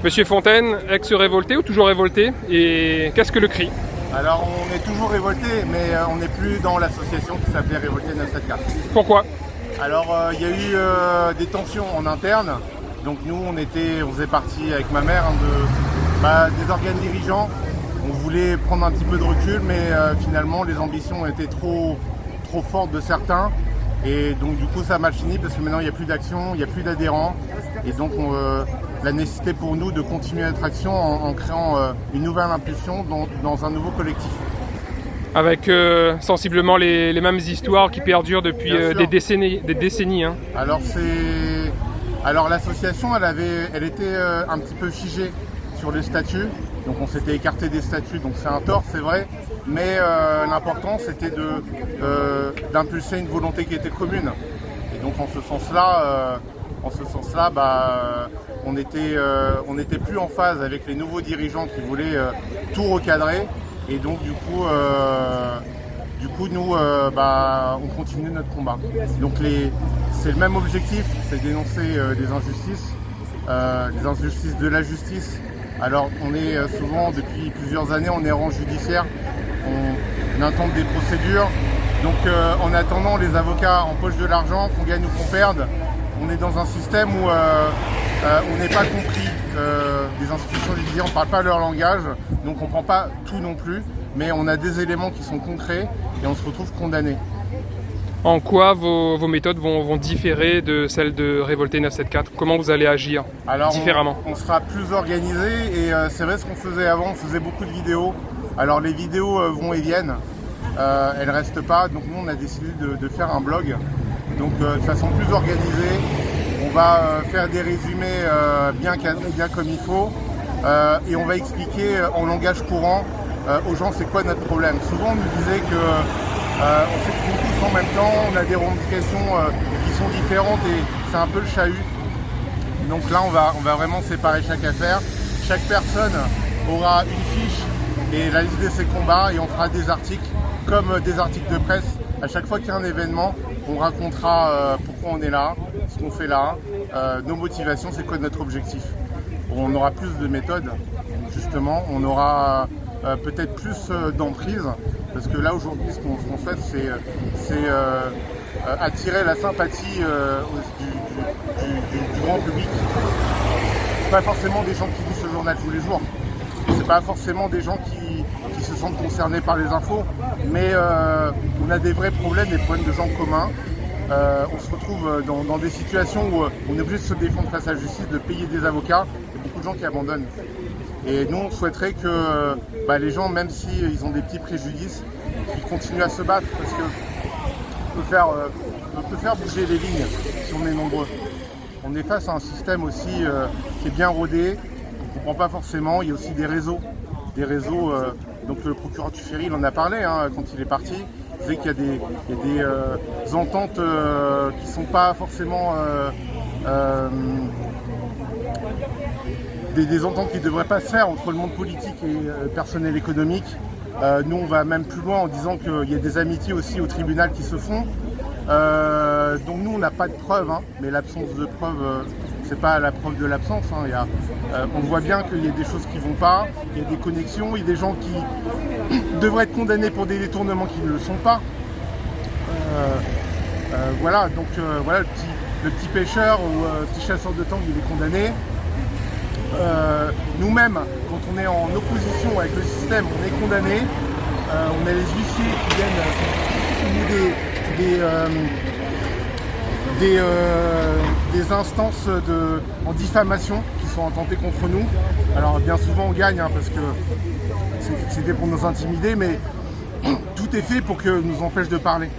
Monsieur Fontaine, ex-révolté ou toujours révolté? Et qu'est-ce que le CRI? Alors on est toujours révolté, mais on n'est plus dans l'association qui s'appelait Révolté 974. Pourquoi? Alors il y a eu des tensions en interne. Donc nous on faisait partie avec ma mère des organes dirigeants. On voulait prendre un petit peu de recul, mais finalement les ambitions étaient trop fortes de certains. Et donc du coup ça a mal fini parce que maintenant il n'y a plus d'action, il n'y a plus d'adhérents. Et donc la nécessité pour nous de continuer notre action en créant une nouvelle impulsion dans un nouveau collectif. Avec sensiblement les mêmes histoires qui perdurent depuis des décennies. Hein. Alors l'association elle était un petit peu figée sur les statuts. Donc on s'était écarté des statuts, donc c'est un tort, c'est vrai. Mais l'important c'était d'impulser une volonté qui était commune. Et donc en ce sens-là, on n'était plus en phase avec les nouveaux dirigeants qui voulaient tout recadrer. Et donc du coup nous on continue notre combat. Donc c'est le même objectif, c'est dénoncer les injustices de la justice. Alors on est souvent, depuis plusieurs années, en errance judiciaire, on intente des procédures. Donc en attendant, les avocats empochent de l'argent, qu'on gagne ou qu'on perde. On est dans un système où on n'est pas compris des institutions judiciaires, on ne parle pas leur langage, donc on ne prend pas tout non plus, mais on a des éléments qui sont concrets et on se retrouve condamné. En quoi vos méthodes vont différer de celles de Révolté 974? Comment vous allez agir différemment? On sera plus organisé et c'est vrai ce qu'on faisait avant, on faisait beaucoup de vidéos. Alors les vidéos vont et viennent, elles ne restent pas, donc nous on a décidé de faire un blog. Donc de façon plus organisée, on va faire des résumés bien cadrés, bien comme il faut, et on va expliquer en langage courant aux gens c'est quoi notre problème. Souvent on nous disait que on s'exprime tous en même temps, on a des revendications qui sont différentes et c'est un peu le chahut. Donc là on va vraiment séparer chaque affaire. Chaque personne aura une fiche et la liste de ses combats et on fera des articles comme des articles de presse. À chaque fois qu'il y a un événement, on racontera pourquoi on est là, ce qu'on fait là, nos motivations, c'est quoi notre objectif. On aura plus de méthodes, justement, on aura peut-être plus d'emprise, parce que là aujourd'hui ce qu'on souhaite c'est attirer la sympathie du grand public. Pas forcément des gens qui lisent ce journal tous les jours, c'est pas forcément des gens qui se sentent concernés par les infos, mais on a des vrais problèmes, des problèmes de gens communs. On se retrouve dans des situations où on est obligé de se défendre face à la justice, de payer des avocats, il y a beaucoup de gens qui abandonnent. Et nous on souhaiterait que les gens, même s'ils ont des petits préjudices, qu'ils continuent à se battre, parce qu'on peut faire bouger les lignes si on est nombreux. On est face à un système aussi qui est bien rodé, on ne comprend pas forcément, il y a aussi des réseaux. Donc le procureur Tuffery il en a parlé quand il est parti. Il disait qu'il y a des ententes qui ne sont pas forcément des ententes qui ne devraient pas se faire entre le monde politique et le personnel économique. Nous on va même plus loin en disant qu'il y a des amitiés aussi au tribunal qui se font. Donc nous on n'a pas de preuves, mais l'absence de preuves, c'est pas la preuve de l'absence. On voit bien qu'il y a des choses qui vont pas, il y a des connexions, il y a des gens qui devraient être condamnés pour des détournements qui ne le sont pas. Voilà, donc voilà le petit pêcheur ou petit chasseur de tangue, il est condamné. Nous-mêmes, quand on est en opposition avec le système, on est condamné. On a les huissiers qui viennent des instances en diffamation qui sont intentées contre nous. Alors bien souvent on gagne parce que c'était pour nous intimider, mais tout est fait pour que nous empêche de parler.